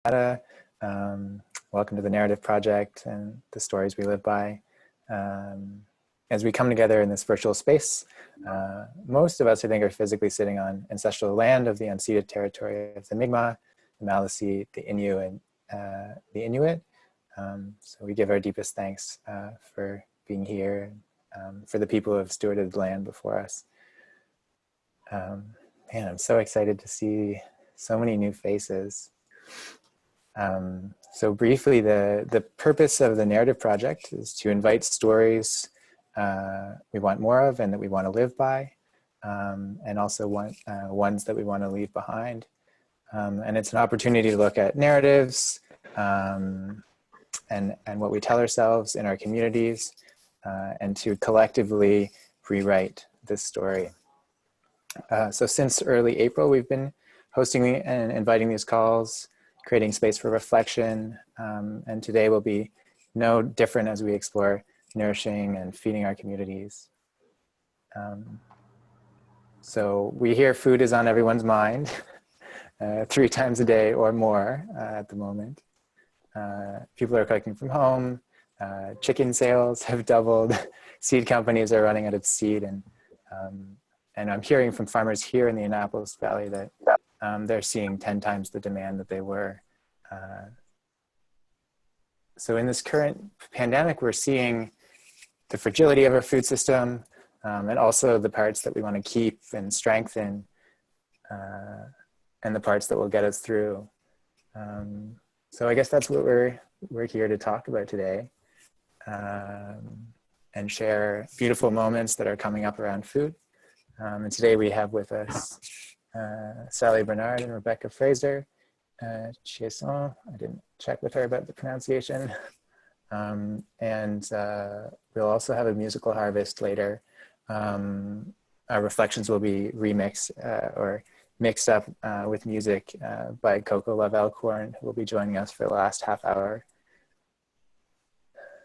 Duncanebata. Welcome to the Narrative Project and the stories we live by. As we come together in this virtual space, most of us, I think, are physically sitting on ancestral land of the unceded territory of the Mi'kmaq, the Maliseet, the Innu, and the Inuit. So we give our deepest thanks for being here, for the people who have stewarded the land before us. Man, I'm so excited to see so many new faces. So briefly, the purpose of the Narrative Project is to invite stories we want more of and that we want to live by, and also ones that we want to leave behind. And it's an opportunity to look at narratives and what we tell ourselves in our communities, and to collectively rewrite this story. So since early April, we've been hosting and inviting these calls, creating space for reflection, and today will be no different as we explore nourishing and feeding our communities. So we hear food is on everyone's mind 3 times a day or more at the moment. People are cooking from home, chicken sales have doubled, seed companies are running out of seed, and I'm hearing from farmers here in the Annapolis Valley that they're seeing 10 times the demand that they were. So in this current pandemic, we're seeing the fragility of our food system, and also the parts that we want to keep and strengthen, and the parts that will get us through. So I guess that's what we're here to talk about today, and share beautiful moments that are coming up around food. And today we have with us Sally Bernard and Rebeka Fraser, Chiasson. I didn't check with her about the pronunciation. And we'll also have a musical harvest later. Our reflections will be remixed or mixed up with music by Coco Love Alcorn, who will be joining us for the last half hour.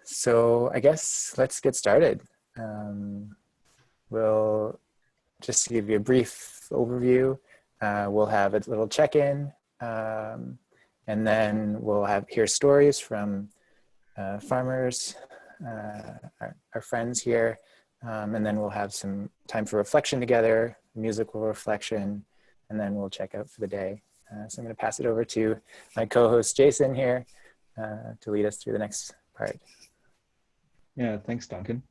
So I guess let's get started. We'll just to give you a brief overview, we'll have a little check-in, and then we'll hear stories from farmers, our friends here, and then we'll have some time for reflection together, musical reflection, and then we'll check out for the day. So I'm going to pass it over to my co-host Jason here to lead us through the next part. Yeah, thanks, Duncan.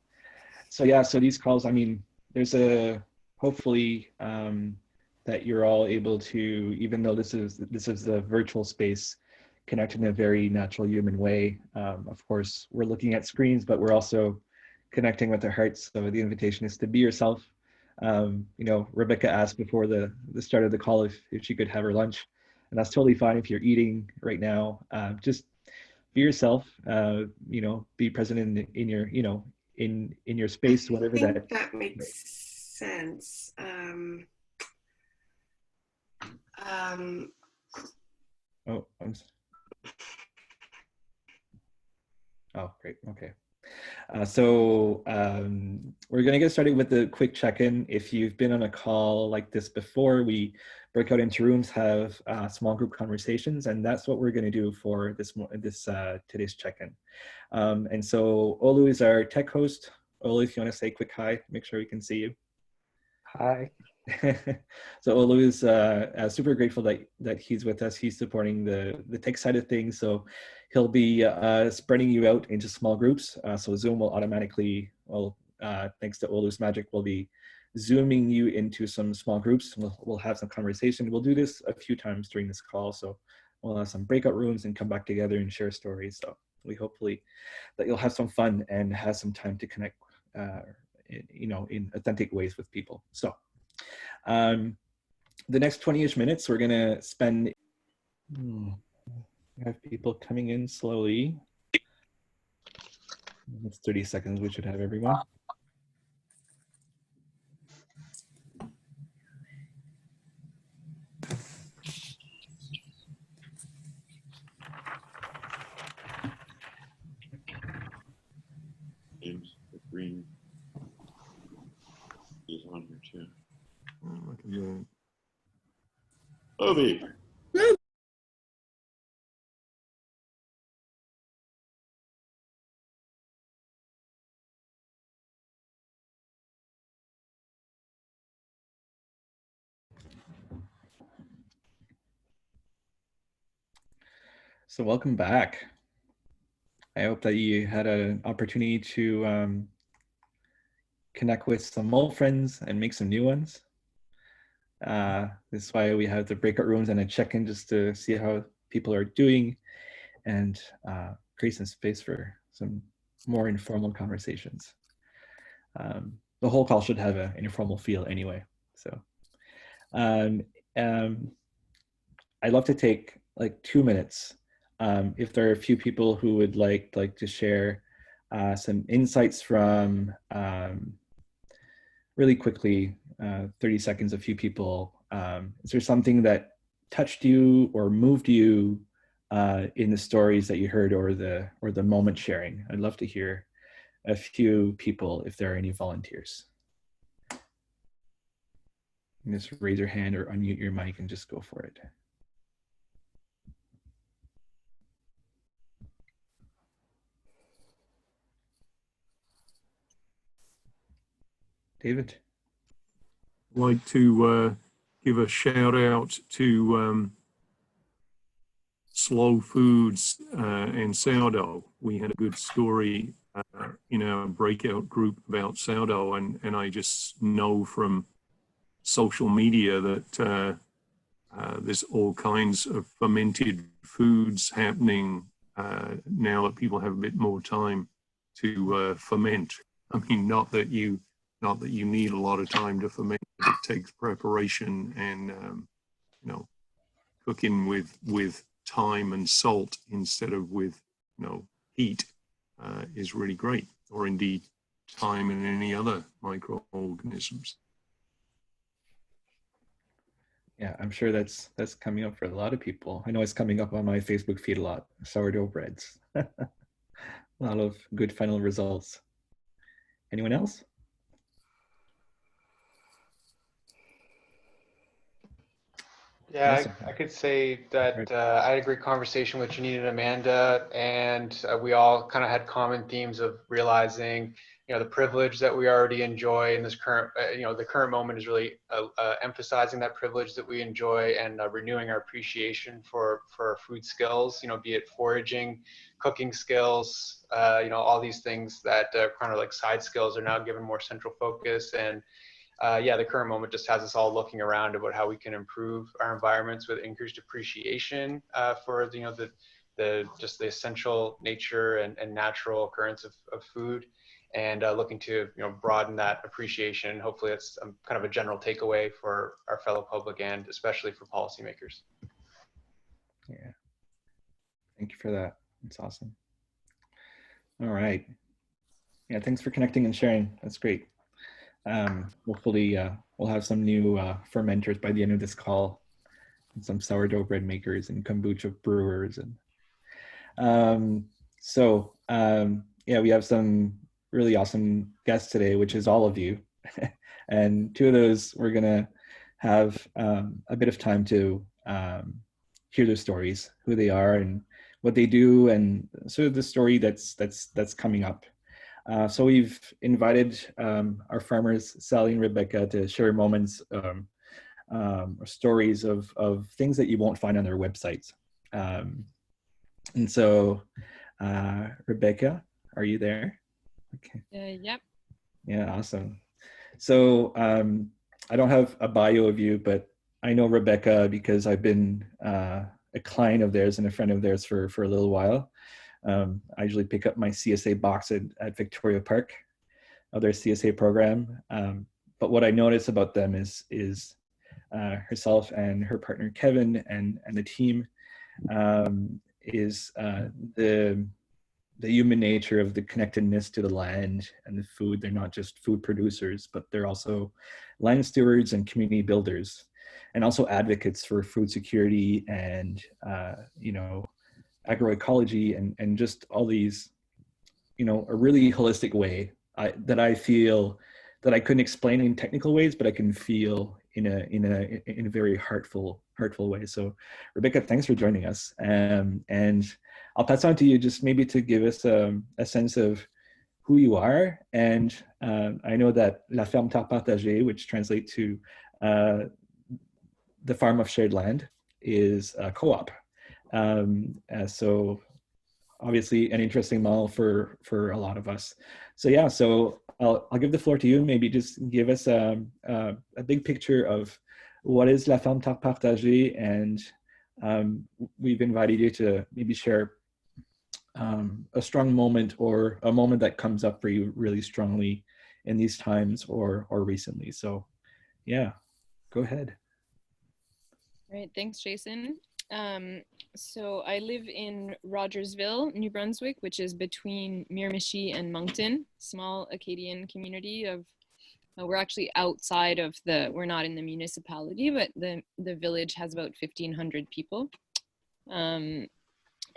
So yeah, so these calls, I mean, there's a hopefully that you're all able to, even though this is the virtual space, connect in a very natural human way. Of course, we're looking at screens, but we're also connecting with our hearts. So the invitation is to be yourself. You know, Rebeka asked before the start of the call if she could have her lunch, and that's totally fine if you're eating right now. Just be yourself. You know, be present in your, you know, in your space, whatever that. That makes sense. Oh, oh, great. Okay. So we're going to get started with a quick check-in. If you've been on a call like this before, we break out into rooms, have small group conversations, and that's what we're going to do for today's check-in. And so Olu is our tech host. Olu, if you want to say a quick hi, make sure we can see you. Hi. So Olu is super grateful that he's with us. He's supporting the tech side of things. So he'll be spreading you out into small groups. So Zoom will automatically, well, thanks to Olu's magic, will be zooming you into some small groups. We'll have some conversation. We'll do this a few times during this call. So we'll have some breakout rooms and come back together and share stories. So we hopefully that you'll have some fun and have some time to connect, you know, in authentic ways with people. So the next 20-ish minutes, we're gonna spend, we have people coming in slowly. It's 30 seconds, we should have everyone. James, the green is on here too. Obi. So welcome back. I hope that you had an opportunity to connect with some old friends and make some new ones. This is why we have the breakout rooms and a check-in just to see how people are doing and create some space for some more informal conversations. The whole call should have an informal feel anyway. So I'd love to take like 2 minutes if there are a few people who would like to share some insights from really quickly, 30 seconds, a few people. Is there something that touched you or moved you in the stories that you heard or the moment sharing? I'd love to hear a few people if there are any volunteers. Just raise your hand or unmute your mic and just go for it. David? I'd like to give a shout out to Slow Foods and sourdough. We had a good story in our breakout group about sourdough, and I just know from social media that there's all kinds of fermented foods happening now that people have a bit more time to ferment. I mean, not that you need a lot of time to ferment. It takes preparation and you know, cooking with time and salt instead of with heat is really great, or indeed time and any other microorganisms. Yeah, I'm sure that's coming up for a lot of people. I know it's coming up on my Facebook feed a lot. Sourdough breads. A lot of good final results. Anyone else? Yeah, I could say that I had a great conversation with Janine and Amanda, and we all kind of had common themes of realizing, the privilege that we already enjoy in this current, the current moment is really emphasizing that privilege that we enjoy and renewing our appreciation for our food skills, be it foraging, cooking skills, all these things that kind of like side skills are now given more central focus. And the current moment just has us all looking around about how we can improve our environments with increased appreciation for the just the essential nature and natural occurrence of food, and looking to broaden that appreciation. Hopefully, it's kind of a general takeaway for our fellow public and especially for policymakers. Yeah, thank you for that. It's awesome. All right. Yeah, thanks for connecting and sharing. That's great. Hopefully we'll have some new fermenters by the end of this call, and some sourdough bread makers and kombucha brewers. And we have some really awesome guests today, which is all of you. And two of those we're gonna have a bit of time to hear their stories, who they are and what they do, and sort of the story that's coming up. So we've invited our farmers, Sally and Rebeka, to share moments or stories of things that you won't find on their websites. And so, Rebeka, are you there? Okay. Yep. Yeah, awesome. So I don't have a bio of you, but I know Rebeka because I've been a client of theirs and a friend of theirs for a little while. I usually pick up my CSA box at Victoria Park of their CSA program. But what I notice about them is herself and her partner, Kevin, and the team is the human nature of the connectedness to the land and the food. They're not just food producers, but they're also land stewards and community builders, and also advocates for food security and, agroecology and just all these, a really holistic way that I feel that I couldn't explain in technical ways, but I can feel in a very heartful way. So Rebeka, thanks for joining us. And I'll pass on to you just maybe to give us a sense of who you are. And I know that La Ferme Terre Partagée, which translates to the farm of shared land, is a co-op. So obviously an interesting model for a lot of us. So yeah, so I'll give the floor to you. Maybe just give us a big picture of what is La Ferme Terre Partagée, and we've invited you to maybe share a strong moment or a moment that comes up for you really strongly in these times or recently. So yeah, go ahead. All right, thanks, Jason. So I live in Rogersville, New Brunswick, which is between Miramichi and Moncton, small Acadian community of, we're actually outside of we're not in the municipality, but the village has about 1,500 people.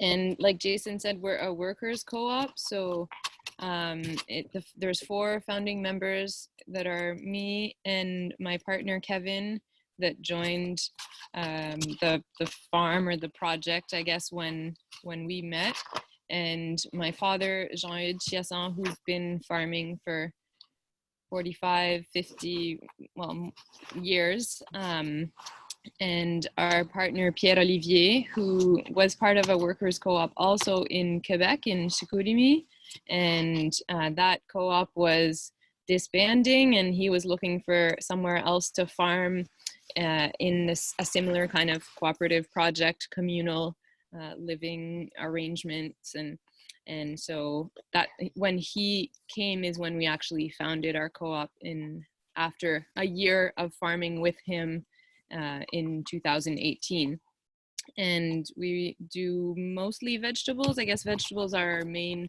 And like Jason said, we're a workers co-op. So there's 4 founding members that are me and my partner, Kevin, that joined the farm or the project, I guess, when we met. And my father, Jean-Eudes Chiasson, who's been farming for 45, 50, years. And our partner, Pierre-Olivier, who was part of a workers co-op also in Quebec, in Chicoutimi. And that co-op was disbanding, and he was looking for somewhere else to farm in a similar kind of cooperative project, communal living arrangements. And so that when he came is when we actually founded our co-op after a year of farming with him in 2018. And we do mostly vegetables. I guess vegetables are our main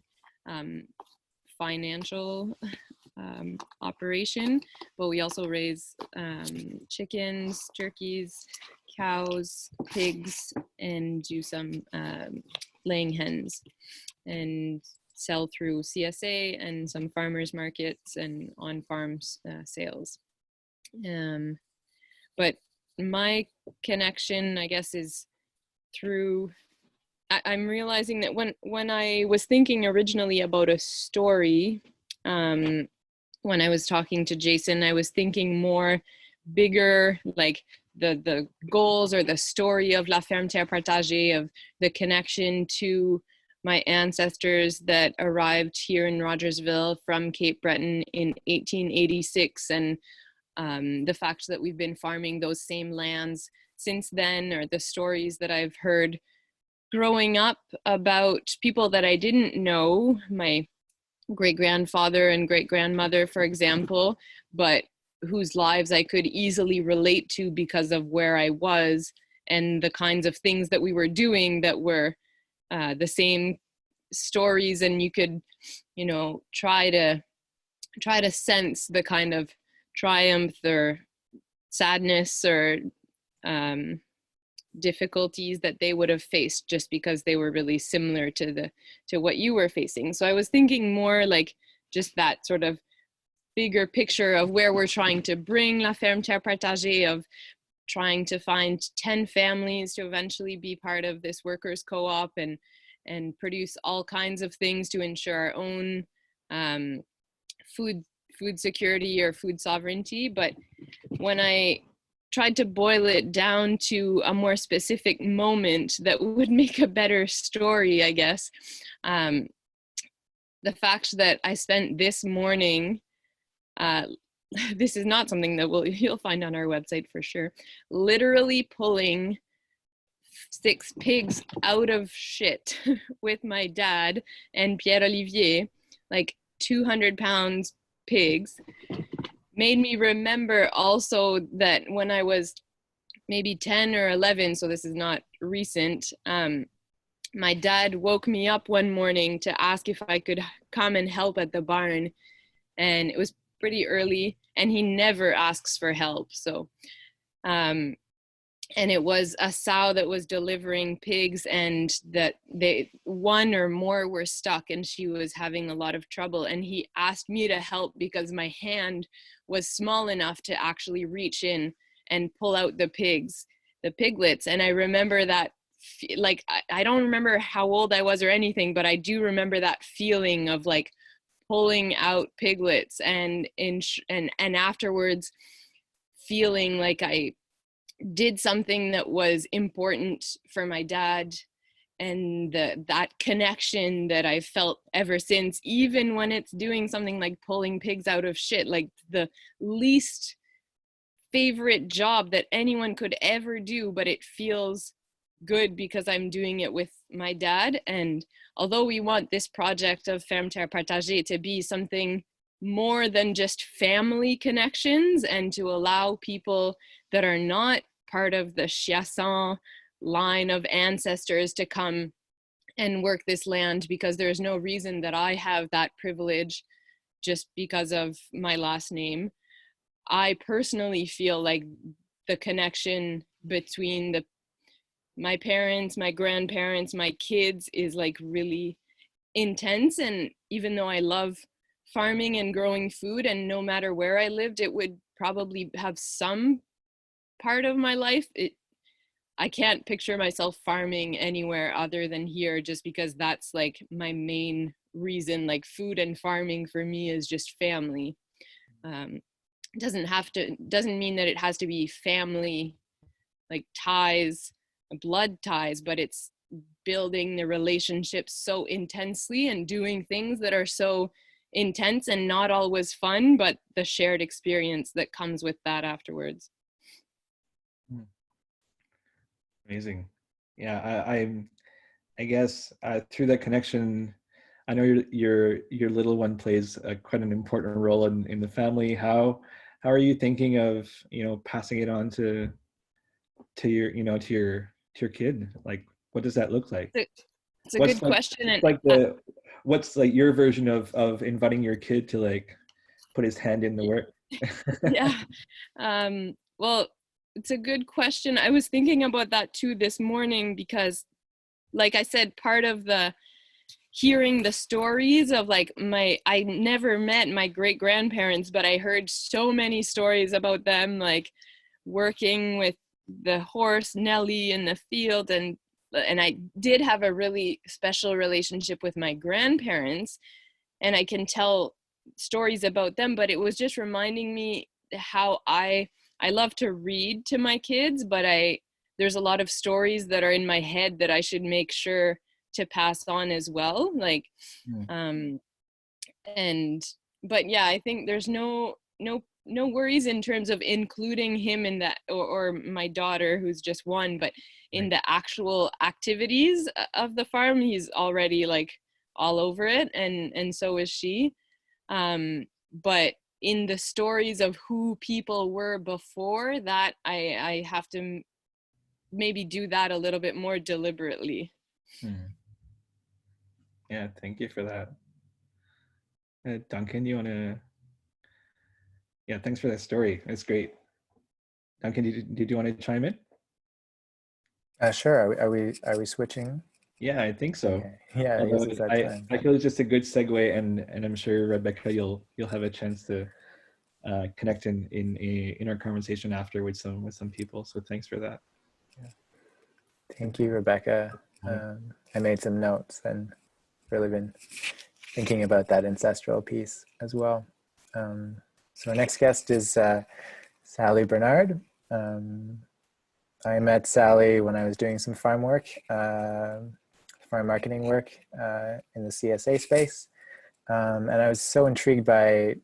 financial operation, but we also raise chickens, turkeys, cows, pigs, and do some laying hens, and sell through CSA and some farmers markets and on-farm sales. But my connection, I guess, is through, I'm realizing that when I was thinking originally about a story, when I was talking to Jason, I was thinking more bigger, like the goals or the story of La Ferme Terre Partagée, of the connection to my ancestors that arrived here in Rogersville from Cape Breton in 1886, and the fact that we've been farming those same lands since then, or the stories that I've heard growing up about people that I didn't know, my great-grandfather and great-grandmother, for example, but whose lives I could easily relate to because of where I was and the kinds of things that we were doing that were the same stories, and you could, try to sense the kind of triumph or sadness or difficulties that they would have faced just because they were really similar to what you were facing. So I was thinking more like just that sort of bigger picture of where we're trying to bring La Ferme Terre Partagée, of trying to find 10 families to eventually be part of this workers co-op and produce all kinds of things to ensure our own food security or food sovereignty. But when I tried to boil it down to a more specific moment that would make a better story, I guess, the fact that I spent this morning, this is not something that you'll find on our website for sure, literally pulling 6 pigs out of shit with my dad and Pierre-Olivier, like 200 pounds pigs, made me remember also that when I was maybe 10 or 11, so this is not recent, my dad woke me up one morning to ask if I could come and help at the barn, and it was pretty early, and he never asks for help. So and it was a sow that was delivering pigs, and that one or more were stuck, and she was having a lot of trouble, and he asked me to help because my hand was small enough to actually reach in and pull out the piglets. And I remember that, like, I don't remember how old I was or anything, but I do remember that feeling of like pulling out piglets, and afterwards feeling like I did something that was important for my dad and that connection that I've felt ever since, even when it's doing something like pulling pigs out of shit, like the least favorite job that anyone could ever do, but it feels good because I'm doing it with my dad. And although we want this project of Ferme Terre Partagée to be something more than just family connections, and to allow people that are not part of the Chiasson line of ancestors to come and work this land, because there's no reason that I have that privilege just because of my last name. I personally feel like the connection between my parents, my grandparents, my kids is like really intense. And even though I love farming and growing food, and no matter where I lived, it would probably have some part of my life, I can't picture myself farming anywhere other than here, just because that's like my main reason. Like food and farming for me is just family. Doesn't mean that it has to be family like ties, blood ties, but it's building the relationships so intensely and doing things that are so intense and not always fun, but the shared experience that comes with that afterwards. Amazing. Yeah, I guess through that connection, I know your little one plays quite an important role in the family. How are you thinking of, you know, passing it on to your, you know, to your kid? Like, what does that look like? It's a good question. And what's like your version of inviting your kid to like put his hand in the work? Yeah. Well, it's a good question. I was thinking about that too this morning, because like I said, part of the hearing the stories of like I never met my great grandparents, but I heard so many stories about them, like working with the horse Nellie in the field, and I did have a really special relationship with my grandparents, and I can tell stories about them, but it was just reminding me how I love to read to my kids, but there's a lot of stories that are in my head that I should make sure to pass on as well. Like, but yeah, I think there's no worries in terms of including him in that, or my daughter, who's just one, but in the actual activities of the farm, he's already like all over it, and so is she. But in the stories of who people were before that, I have to maybe do that a little bit more deliberately. Yeah, thank you for that. Duncan, you want to? Yeah, thanks for that story. That's great. Duncan, did you want to chime in? Sure. Are we switching? Yeah, I think so. Okay. Yeah, I guess it's that time. I feel it's just a good segue, and I'm sure Rebeka, you'll have a chance to connect in our conversation after with some people. So thanks for that. Yeah. Thank you, Rebeka. I made some notes and really been thinking about that ancestral piece as well. So our next guest is Sally Bernard. I met Sally when I was doing some farm work, farm marketing work in the CSA space. And I was so intrigued by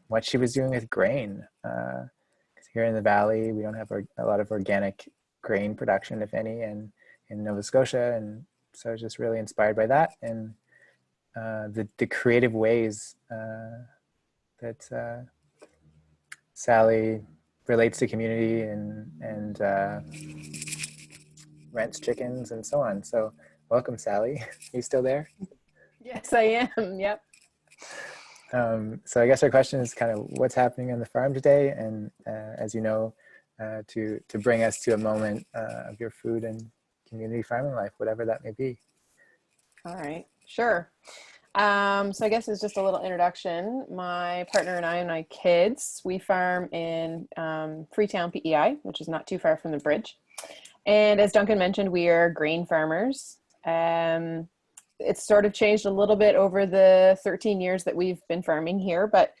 what she was doing with grain. Because here in the Valley, we don't have a lot of organic grain production, if any, and in Nova Scotia. And so I was just really inspired by that, and the creative ways that Sally relates to community and rents chickens and so on. So welcome, Sally. Are you still there? Yes, I am. Yep. So I guess our question is kind of what's happening on the farm today, and as you know, to bring us to a moment of your food and community farming life, whatever that may be. All right, sure. So I guess it's just a little introduction. My partner and I and my kids, we farm in Freetown, PEI, which is not too far from the bridge. And as Duncan mentioned, we are grain farmers. It's sort of changed a little bit over the 13 years that we've been farming here, but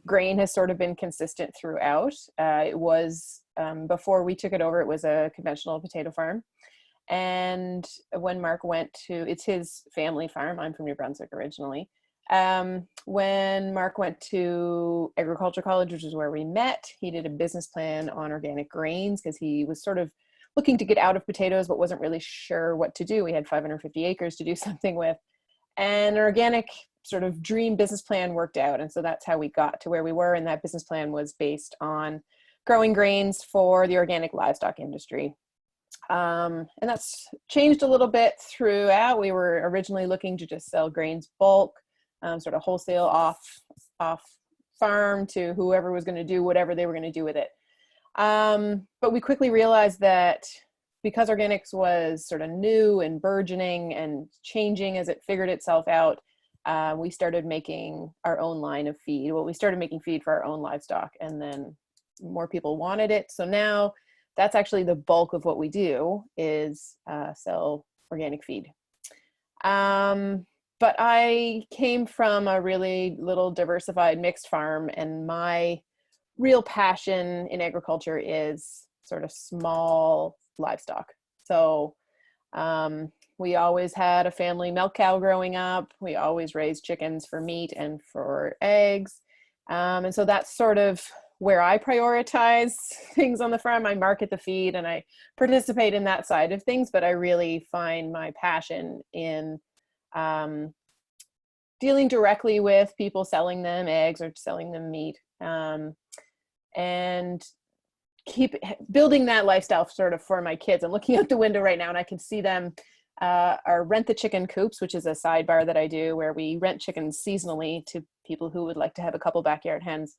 grain has sort of been consistent throughout. It was, before we took it over, it was a conventional potato farm. And when Mark went to, it's his family farm. I'm from New Brunswick originally. When Mark went to agriculture college, which is where we met, he did a business plan on organic grains because he was sort of looking to get out of potatoes, but wasn't really sure what to do. We had 550 acres to do something with, and an organic sort of dream business plan worked out. And so that's how we got to where we were. And that business plan was based on growing grains for the organic livestock industry. And that's changed a little bit throughout. We were originally looking to just sell grains bulk, sort of wholesale off farm to whoever was going to do whatever they were going to do with it. But we quickly realized that because organics was sort of new and burgeoning and changing as it figured itself out, we started making our own line of feed. Well, we started making feed for our own livestock, and then more people wanted it. So now that's actually the bulk of what we do is sell organic feed. But I came from a really little diversified mixed farm, and my real passion in agriculture is sort of small livestock. So we always had a family milk cow growing up. We always raised chickens for meat and for eggs. And so that's sort of where I prioritize things on the farm. I market the feed and I participate in that side of things, but I really find my passion in dealing directly with people, selling them eggs or selling them meat, and keep building that lifestyle sort of for my kids. I'm looking out the window right now and I can see them our Rent the Chicken Coops, which is a sidebar that I do where we rent chickens seasonally to people who would like to have a couple backyard hens.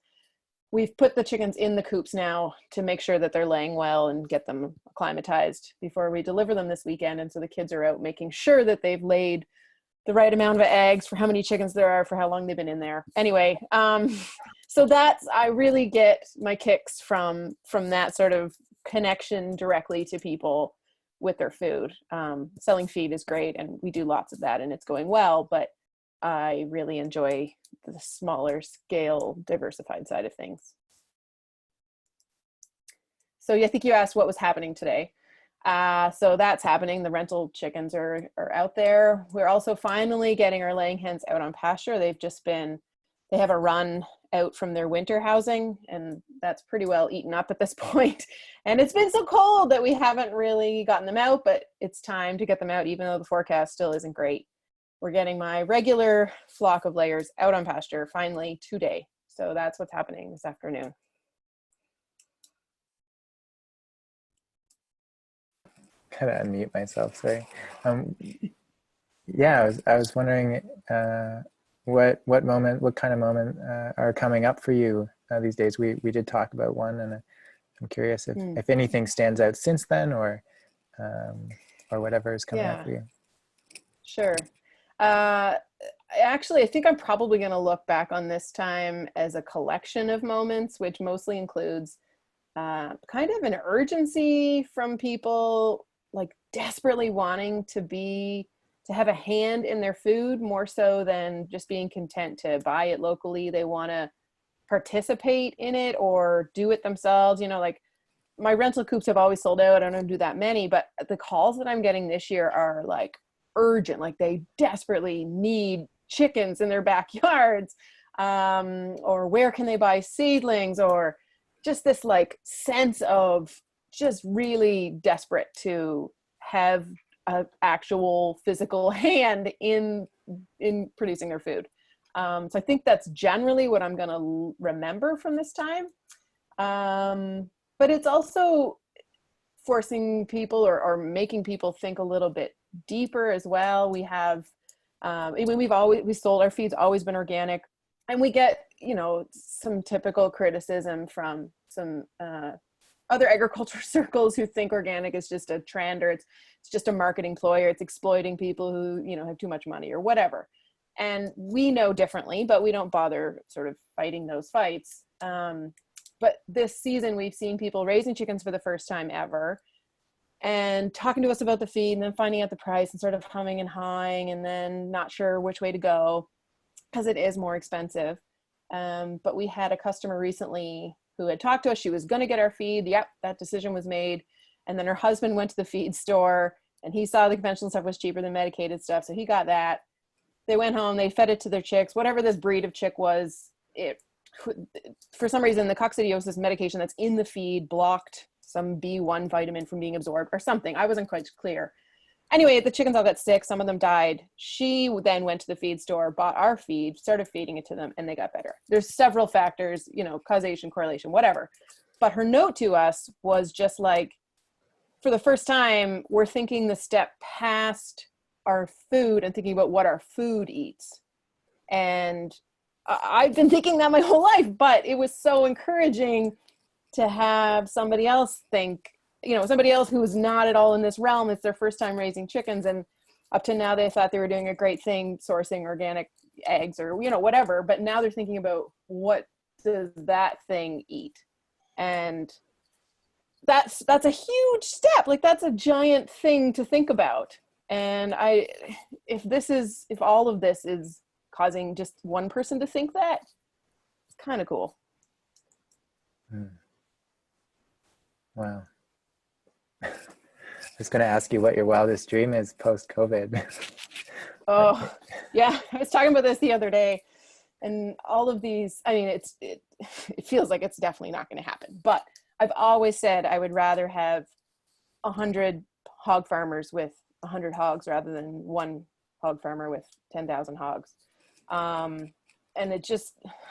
We've put the chickens in the coops now to make sure that they're laying well and get them acclimatized before we deliver them this weekend. And so the kids are out making sure that they've laid the right amount of eggs for how many chickens there are, for how long they've been in there. Anyway, so that's, I really get my kicks from that sort of connection directly to people with their food. Selling feed is great and we do lots of that and it's going well, but I really enjoy the smaller scale diversified side of things. So I think you asked what was happening today. So that's happening. The rental chickens are out there. We're also finally getting our laying hens out on pasture. They have a run out from their winter housing and that's pretty well eaten up at this point. And it's been so cold that we haven't really gotten them out, but it's time to get them out even though the forecast still isn't great. We're getting my regular flock of layers out on pasture finally today. So that's what's happening this afternoon. Gotta unmute myself, sorry. Yeah, I was wondering what kind of moment are coming up for you these days. We did talk about one, and I'm curious if anything stands out since then, or whatever is coming up for you. Sure. Actually, I think I'm probably going to look back on this time as a collection of moments, which mostly includes kind of an urgency from people like desperately wanting to have a hand in their food more so than just being content to buy it locally. They want to participate in it or do it themselves. You know, like my rental coops have always sold out. I don't do that many, but the calls that I'm getting this year are like urgent. Like they desperately need chickens in their backyards, or where can they buy seedlings, or just this like sense of just really desperate to have an actual physical hand in producing their food. So I think that's generally what I'm going to remember from this time. But it's also forcing people or making people think a little bit deeper as well. We have, we sold our feed's always been organic, and we get, you know, some typical criticism from some other agriculture circles who think organic is just a trend, or it's just a marketing ploy, or it's exploiting people who, you know, have too much money or whatever. And we know differently, but we don't bother sort of fighting those fights. But this season, we've seen people raising chickens for the first time ever and talking to us about the feed, and then finding out the price and sort of humming and hawing, and then not sure which way to go because it is more expensive. But we had a customer recently who had talked to us. She was going to get our feed. Yep, that decision was made. And then her husband went to the feed store and he saw the conventional stuff was cheaper than medicated stuff, so he got that. They went home, they fed it to their chicks, whatever this breed of chick was. It, for some reason, the coccidiosis medication that's in the feed blocked some B1 vitamin from being absorbed or something. I wasn't quite clear. Anyway, the chickens all got sick. Some of them died. She then went to the feed store, bought our feed, started feeding it to them, and they got better. There's several factors, you know, causation, correlation, whatever. But her note to us was just like, for the first time, we're thinking the step past our food and thinking about what our food eats. And I've been thinking that my whole life, but it was so encouraging to have somebody else think, you know, somebody else who was not at all in this realm. It's their first time raising chickens, and up to now they thought they were doing a great thing sourcing organic eggs or, you know, whatever, but now they're thinking about what does that thing eat. And that's a huge step. Like, that's a giant thing to think about. And if all of this is causing just one person to think that, it's kind of cool. Wow. I was going to ask you what your wildest dream is post-COVID. Oh, yeah. I was talking about this the other day, and all of these, I mean, it feels like it's definitely not going to happen, but I've always said I would rather have 100 hog farmers with 100 hogs rather than one hog farmer with 10,000 hogs. And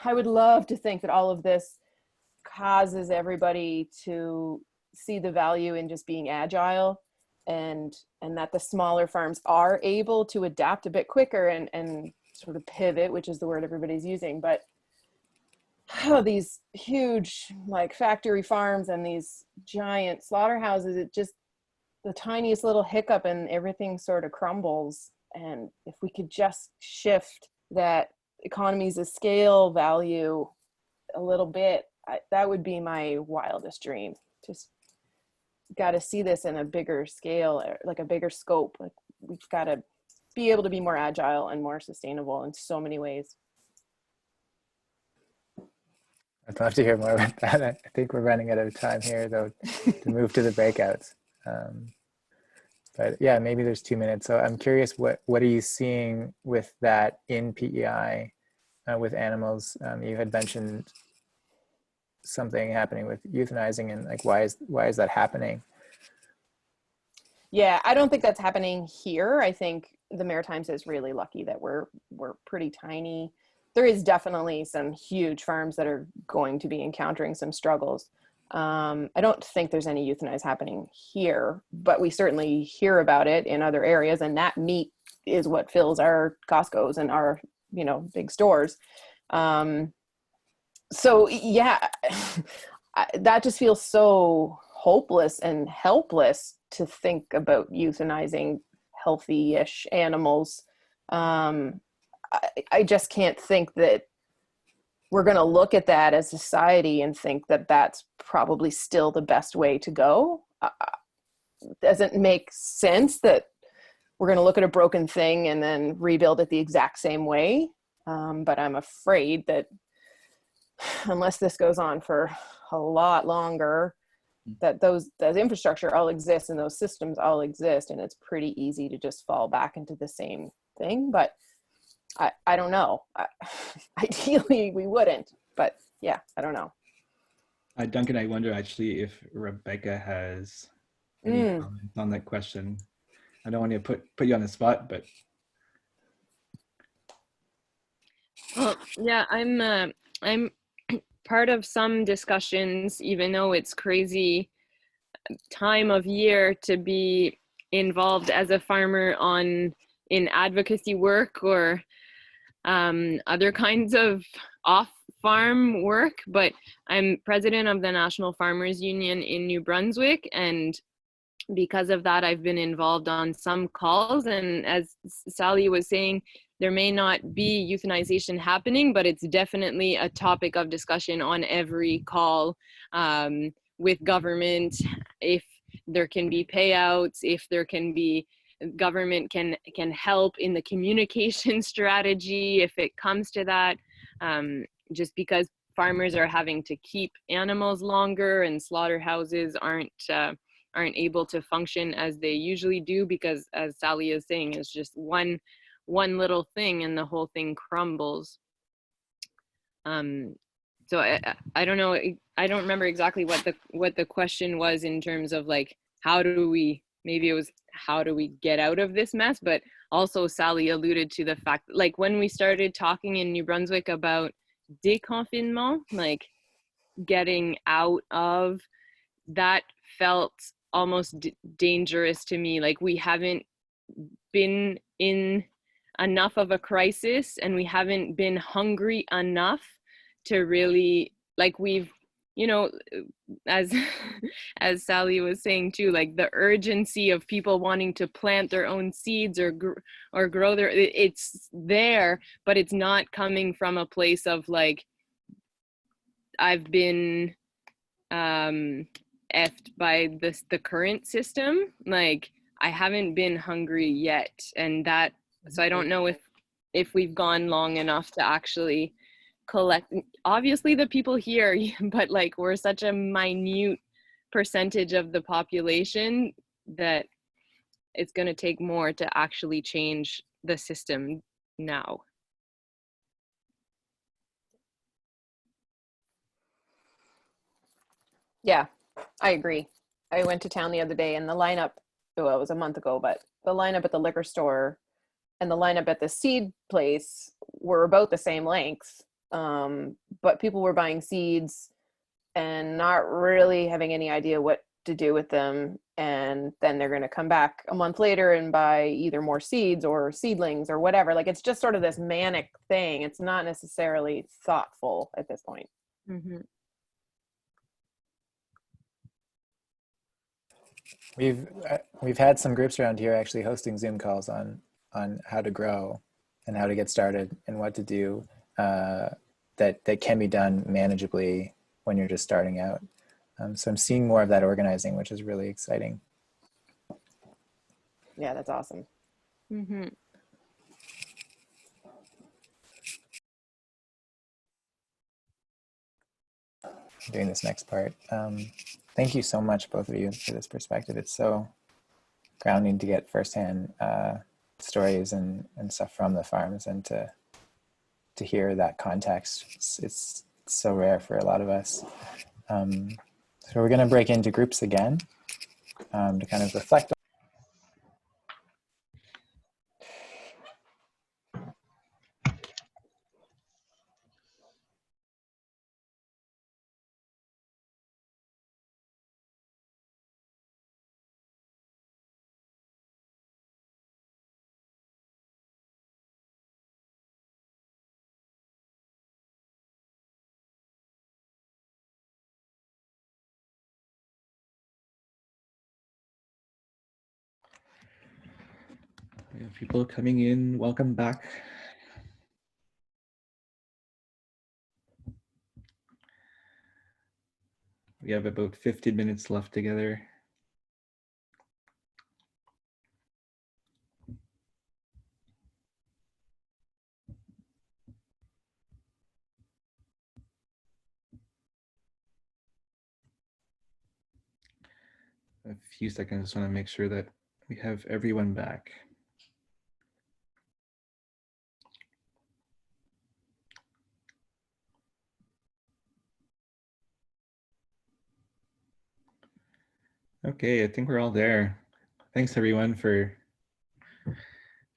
I would love to think that all of this causes everybody to see the value in just being agile, and that the smaller farms are able to adapt a bit quicker and sort of pivot, which is the word everybody's using. But these huge like factory farms and these giant slaughterhouses, it just, the tiniest little hiccup and everything sort of crumbles. And if we could just shift that economies of scale value a little bit, that would be my wildest dream. Just got to see this in a bigger scale, like a bigger scope. Like, we've got to be able to be more agile and more sustainable in so many ways. I'd love to hear more about that. I think we're running out of time here, though, to move to the breakouts. But yeah, maybe there's 2 minutes. So I'm curious, what are you seeing with that in PEI with animals? You had mentioned something happening with euthanizing, and like, why is that happening? Yeah, I don't think that's happening here. I think the Maritimes is really lucky that we're pretty tiny. There is definitely some huge farms that are going to be encountering some struggles. I don't think there's any euthanize happening here, but we certainly hear about it in other areas, and that meat is what fills our Costco's and our, you know, big stores. So yeah, that just feels so hopeless and helpless to think about euthanizing healthy-ish animals. I just can't think that we're going to look at that as society and think that that's probably still the best way to go. Doesn't make sense that we're going to look at a broken thing and then rebuild it the exact same way. But I'm afraid that unless this goes on for a lot longer, that that infrastructure all exists and those systems all exist, and it's pretty easy to just fall back into the same thing. But I don't know. Ideally, we wouldn't, but yeah, I don't know. Duncan, I wonder actually if Rebeka has any comments on that question. I don't want to put you on the spot, but. Well, yeah, I'm part of some discussions, even though it's crazy time of year to be involved as a farmer in advocacy work or other kinds of off-farm work, but I'm president of the National Farmers Union in New Brunswick, and because of that, I've been involved on some calls, and as Sally was saying, there may not be euthanization happening, but it's definitely a topic of discussion on every call with government, if there can be payouts, if there can be, government can help in the communication strategy if it comes to that, just because farmers are having to keep animals longer and slaughterhouses aren't aren't able to function as they usually do, because as Sally is saying, it's just one little thing and the whole thing crumbles. So I don't know, I don't remember exactly what the question was in terms of like, maybe it was how do we get out of this mess? But also Sally alluded to the fact, like when we started talking in New Brunswick about déconfinement, like getting out of that, felt almost dangerous to me. Like we haven't been in enough of a crisis, and we haven't been hungry enough to really, like, we've, you know, as as Sally was saying too, like the urgency of people wanting to plant their own seeds or grow their, it's there, but it's not coming from a place of like, I've been effed by the current system. Like I haven't been hungry yet, and that, so I don't know if we've gone long enough to actually collect, obviously the people here, but like we're such a minute percentage of the population that it's going to take more to actually change the system now. Yeah, I agree. I went to town the other day, and the lineup, well, it was a month ago, but the lineup at the liquor store and the lineup at the seed place were about the same length. But people were buying seeds and not really having any idea what to do with them. And then they're going to come back a month later and buy either more seeds or seedlings or whatever. Like it's just sort of this manic thing. It's not necessarily thoughtful at this point. Mm-hmm. We've had some groups around here actually hosting Zoom calls on how to grow and how to get started and what to do that can be done manageably when you're just starting out. So I'm seeing more of that organizing, which is really exciting. Yeah, that's awesome. Mm-hmm. Doing this next part. Thank you so much, both of you, for this perspective. It's so grounding to get firsthand stories and stuff from the farms, and to hear that context. It's so rare for a lot of us. So we're going to break into groups again to kind of reflect. We have people coming in. Welcome back. We have about 15 minutes left together. A few seconds, just want to make sure that we have everyone back. Okay, I think we're all there. Thanks everyone for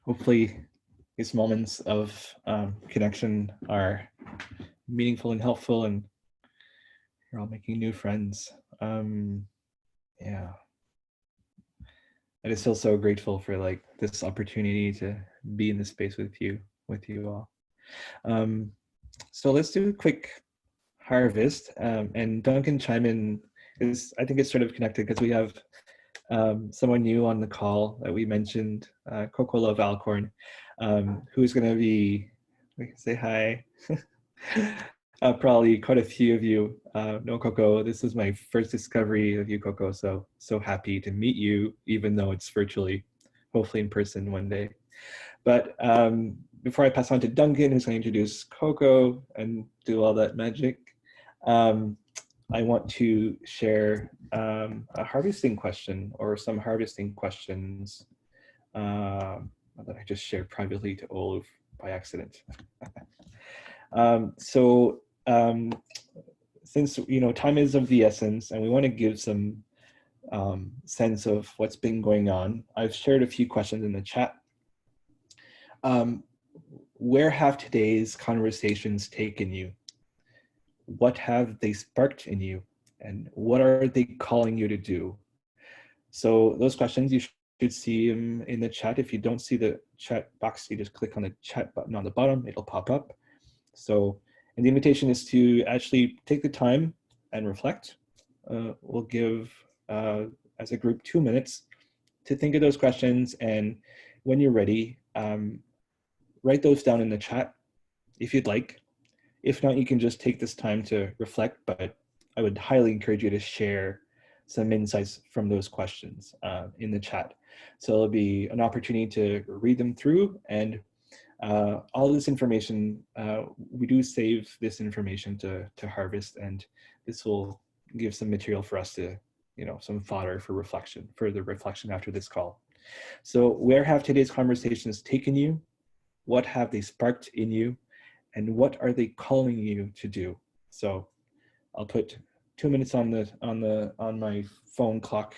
hopefully these moments of connection are meaningful and helpful, and you're all making new friends. Yeah, I just feel so grateful for like this opportunity to be in this space with you all. So let's do a quick harvest, and Duncan chime in. I think it's sort of connected because we have someone new on the call that we mentioned, Coco of Alcorn, who's going to be, say hi. Probably quite a few of you know Coco. This is my first discovery of you, Coco, so happy to meet you, even though it's virtually, hopefully in person one day. But before I pass on to Duncan, who's going to introduce Coco and do all that magic, I want to share a harvesting question or some harvesting questions that I just shared privately to Olaf by accident. Since time is of the essence, and we want to give some sense of what's been going on, I've shared a few questions in the chat. Where have today's conversations taken you? What have they sparked in you? And what are they calling you to do? So those questions, you should see them in the chat. If you don't see the chat box, you just click on the chat button on the bottom, it'll pop up. So, and the invitation is to actually take the time and reflect. We'll give, as a group, 2 minutes to think of those questions. And when you're ready, write those down in the chat if you'd like. If not, you can just take this time to reflect, but I would highly encourage you to share some insights from those questions in the chat. So it'll be an opportunity to read them through, and all this information, we do save this information to harvest, and this will give some material for us to, some fodder for reflection, further reflection after this call. So where have today's conversations taken you? What have they sparked in you? And what are they calling you to do? So I'll put 2 minutes on my phone clock,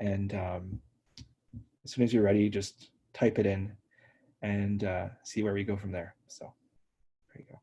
and as soon as you're ready, just type it in and see where we go from there. So there you go.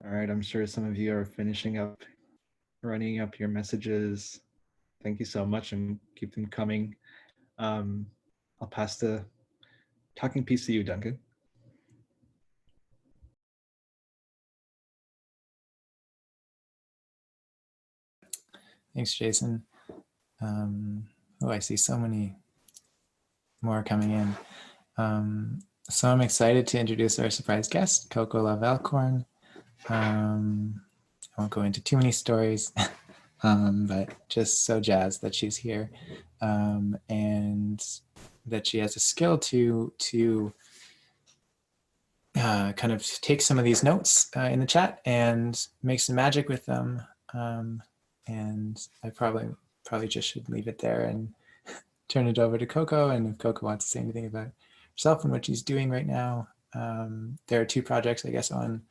All right, I'm sure some of you are finishing up, running up your messages. Thank you so much, and keep them coming. I'll pass the talking piece to you, Duncan. Thanks, Jason. Oh, I see so many more coming in. So I'm excited to introduce our surprise guest, Coco of Alcorn. I won't go into too many stories, but just so jazzed that she's here, and that she has a skill to kind of take some of these notes in the chat and make some magic with them. And I probably just should leave it there and turn it over to Coco. And if Coco wants to say anything about herself and what she's doing right now, there are two projects, I guess, on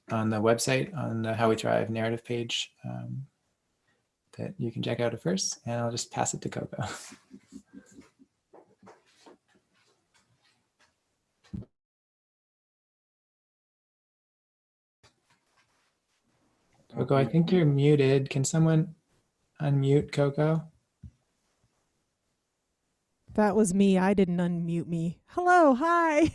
the website, on the How We Thrive narrative page, that you can check out at first. And I'll just pass it to Coco. Coco, I think you're muted. Can someone unmute Coco? That was me. I didn't unmute me. Hello, hi.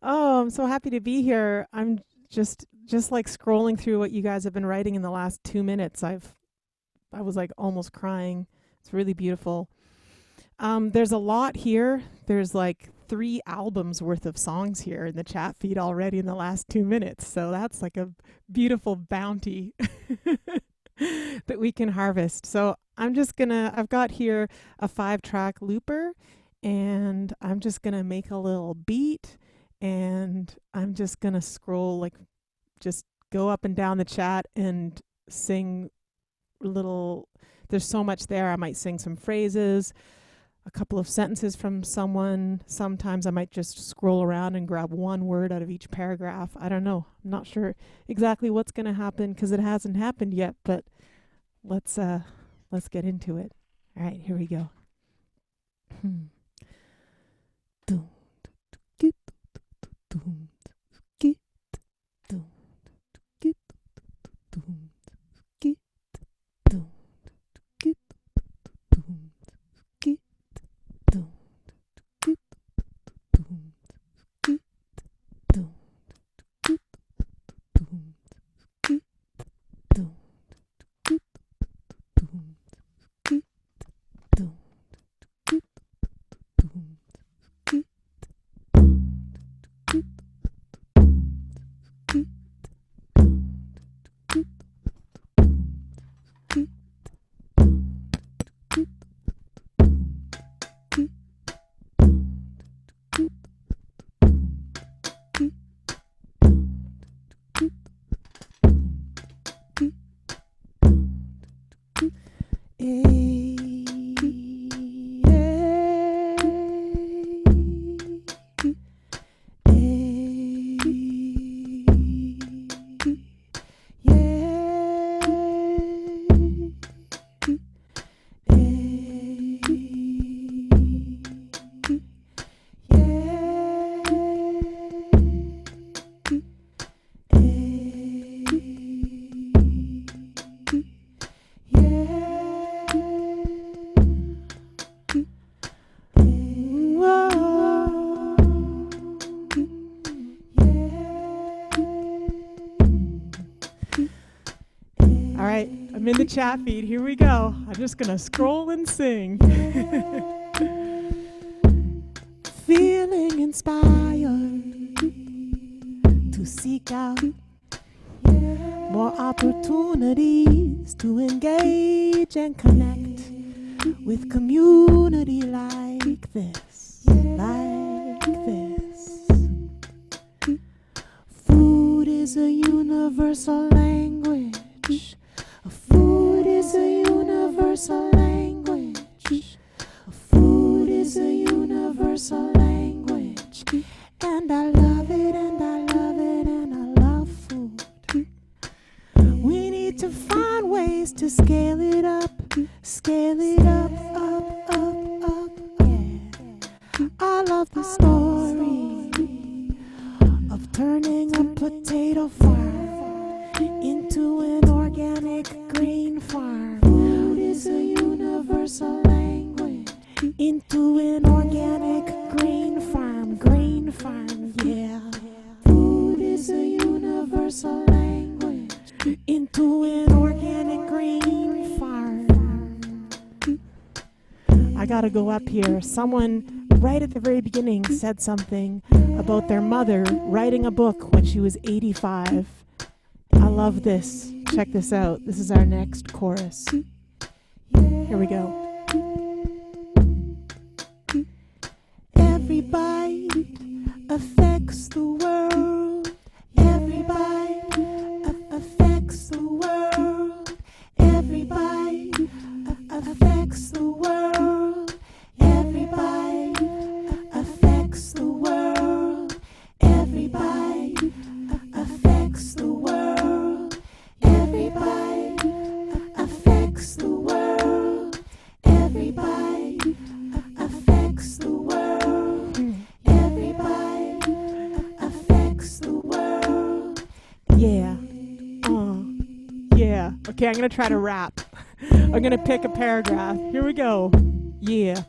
Oh, I'm so happy to be here. I'm just like scrolling through what you guys have been writing in the last 2 minutes. I was like almost crying. It's really beautiful. There's a lot here. There's like 3 albums worth of songs here in the chat feed already in the last 2 minutes. So that's like a beautiful bounty that we can harvest. So I've got here a 5-track looper, and I'm just gonna make a little beat, and I'm just gonna scroll, like just go up and down the chat and sing little, there's so much there. I might sing some phrases, a couple of sentences from someone. Sometimes I might just scroll around and grab one word out of each paragraph. I don't know. I'm not sure exactly what's going to happen because it hasn't happened yet, but let's get into it. All right, here we go. I'm in the chat feed. Here we go. I'm just going to scroll and sing. Feeling inspired to seek out more opportunities to engage and connect with community like this, Food is a universal language. Food is a universal language. Food is a universal language. And I love it, and I love it, and I love food. We need to find ways to scale it up, yeah. I love the story of turning a potato farm into an organic grain farm. Food is a universal language. Into an organic grain farm, yeah. Food is a universal language. Into an organic grain farm. I gotta go up here. Someone right at the very beginning said something about their mother writing a book when she was 85. I love this. Check this out. This is our next chorus. Here we go. Every bite affects the world. Every bite affects the world. Every bite affects the world. Every bite affects the world. Every bite affects the world. Every bite affects the world. Every bite affects the world. Every bite affects the world. Yeah. Yeah. Okay, I'm gonna try to rap. I'm gonna pick a paragraph. Here we go. Yeah.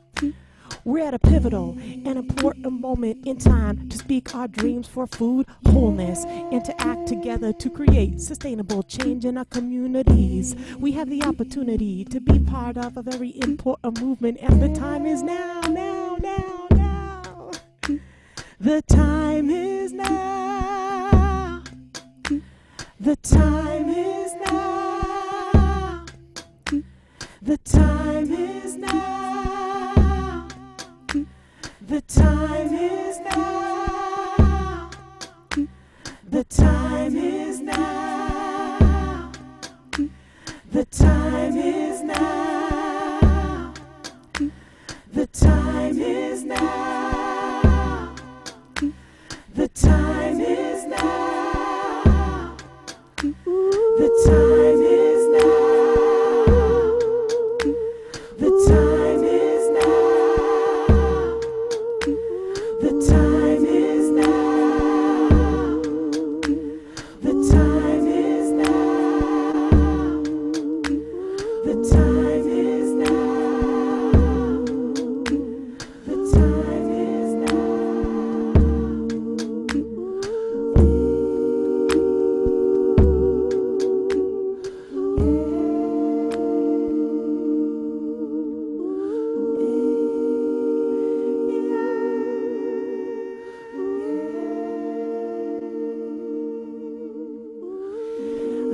We're at a pivotal and important moment in time to speak our dreams for food, wholeness, and to act together to create sustainable change in our communities. We have the opportunity to be part of a very important movement, and the time is now, now, now, now. The time is now. The time is now. The time is now. The time is now. The time is now. The time is now. The time is now. The time is now. The time is now. The time is now. The time is now. The time is now. The time is now. The time is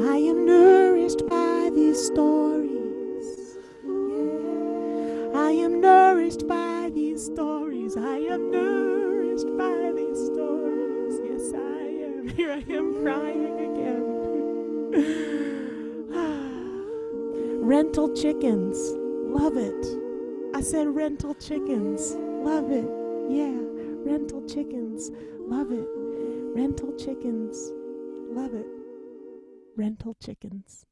I am nourished by these stories. I am nourished by these stories. I am nourished by these stories. Yes, I am. Here I am crying again. Rental chickens. Love it. I said rental chickens. Love it. Yeah. Rental chickens. Love it. Rental chickens. Love it. Rental chickens.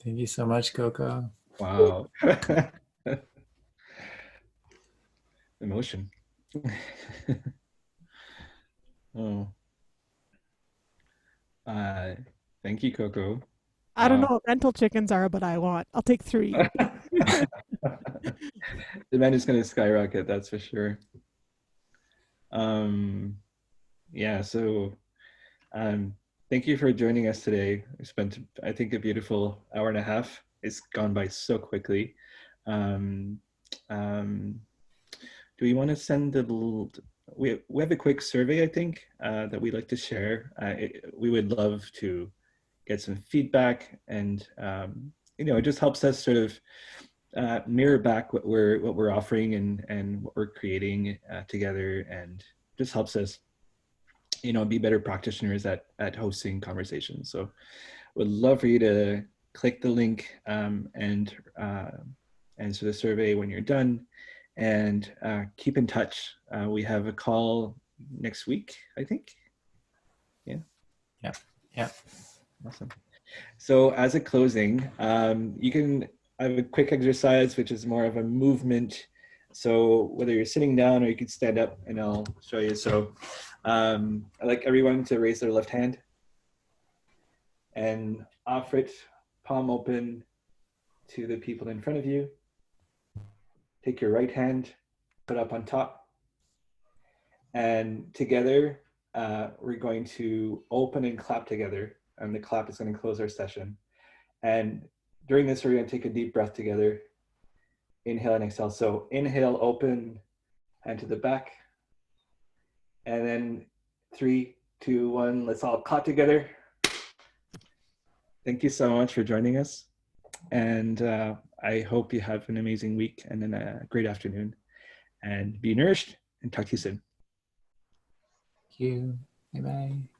Thank you so much, Coco. Wow. Emotion. Oh. Thank you, Coco. I don't know what rental chickens are, but I want. I'll take 3. Demand is going to skyrocket, that's for sure. Yeah, so thank you for joining us today. We spent, I think, a beautiful hour and a half. It's gone by so quickly. Do we want to send a little, we have a quick survey, I think, that we'd like to share. We would love to get some feedback, and you know, it just helps us sort of mirror back what we're offering and what we're creating together, and just helps us, you know, be better practitioners at hosting conversations. So would love for you to click the link and answer the survey when you're done, and keep in touch. We have a call next week, I think. Yeah. Awesome. So as a closing, you can have a quick exercise, which is more of a movement. So whether you're sitting down or you can stand up, and I'll show you. So I'd like everyone to raise their left hand and offer it, palm open, to the people in front of you. Take your right hand, put up on top, and together we're going to open and clap together, and the clap is going to close our session. And during this, we're going to take a deep breath together. Inhale and exhale. So inhale, open, hand to the back. And then 3, 2, 1, let's all clap together. Thank you so much for joining us. And I hope you have an amazing week and then a great afternoon. And be nourished, and talk to you soon. Thank you. Bye-bye.